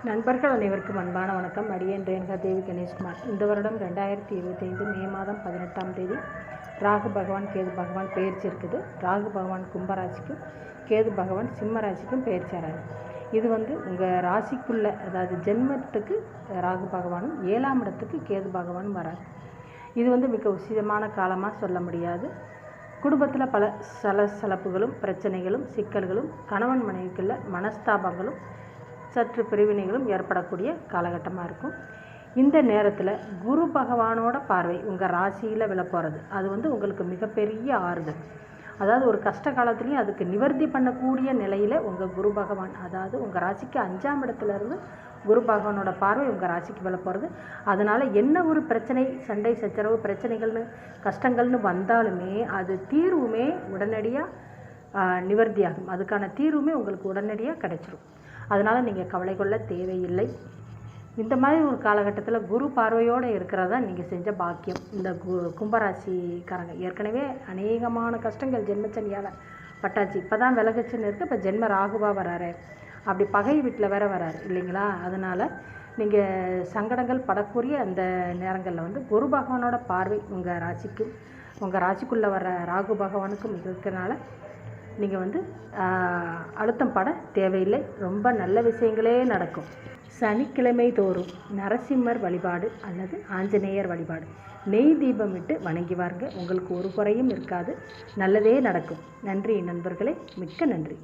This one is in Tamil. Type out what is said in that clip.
நண்பர்கள் அனைவருக்கும் அன்பான வணக்கம். அடியேன் ரேணுகா தேவி கணேஷ்குமார். இந்த வருடம் 2025 மே மாதம் 18ஆம் தேதி ராகு பகவான் கேது பகவான் பெயர்ச்சி இருக்குது. ராகு பகவான் கும்பராசிக்கும் கேது பகவான் சிம்ம ராசிக்கும் பெயர்ச்சியாராரு. இது உங்கள் ராசிக்குள்ளே, அதாவது ஜென்மத்துக்கு ராகு பகவானும் 7ஆம் இடத்துக்கு கேது பகவானும் வராது. இது மிக உசிதமான காலமாக சொல்ல முடியாது. குடும்பத்தில் பல சலசலப்புகளும் பிரச்சனைகளும் சிக்கல்களும் கணவன் மனைவிக்குள்ள மனஸ்தாபங்களும் சற்று பிரிவினைகளும் ஏற்படக்கூடிய காலகட்டமாக இருக்கும். இந்த நேரத்தில் குரு பகவானோட பார்வை உங்கள் ராசியில் விழப்போகிறது. அது உங்களுக்கு மிகப்பெரிய ஆறுதல். அதாவது ஒரு கஷ்ட காலத்துலேயும் அதுக்கு நிவர்த்தி பண்ணக்கூடிய நிலையில் உங்கள் குரு பகவான், அதாவது உங்கள் ராசிக்கு 5ஆம் இடத்துலேருந்து குரு பகவானோட பார்வை உங்கள் ராசிக்கு விழப்போகிறது. அதனால் என்ன ஒரு பிரச்சனை, சண்டை சச்சரவு பிரச்சனைகள்னு கஷ்டங்கள்னு வந்தாலுமே அது தீர்வுமே உடனடியாக நிவர்த்தியாகும். அதுக்கான தீர்வுமே உங்களுக்கு உடனடியாக கிடைச்சிரும். அதனால் நீங்கள் கவலை கொள்ள தேவையில்லை. இந்த மாதிரி ஒரு காலகட்டத்தில் குரு பார்வையோடு இருக்கிறதா நீங்கள் செஞ்ச பாக்கியம். இந்த கும்பராசிக்காரங்க ஏற்கனவே அநேகமான கஷ்டங்கள் ஜென்மச்சனியால் பட்டாச்சு. இப்போ தான் விலகச்சுன்னு இருக்குது. இப்போ ஜென்ம ராகுவாக வராரு, அப்படி பகை வீட்டில் வேற வராரு இல்லைங்களா? அதனால் நீங்கள் சங்கடங்கள் படக்கூடிய அந்த நேரங்களில் குரு பகவானோட பார்வை உங்கள் ராசிக்கும் உங்கள் ராசிக்குள்ளே வர ராகு பகவானுக்கும் இருக்கிறனால நீங்கள் அழுத்தம் பட தேவையில்லை. ரொம்ப நல்ல விஷயங்களே நடக்கும். சனிக்கிழமை தோறும் நரசிம்மர் வழிபாடு அல்லது ஆஞ்சநேயர் வழிபாடு, நெய் தீபம் இட்டு வணங்கி வாருங்க. உங்களுக்கு ஒரு குறையும் இருக்காது, நல்லதே நடக்கும். நன்றி நண்பர்களே, மிக்க நன்றி.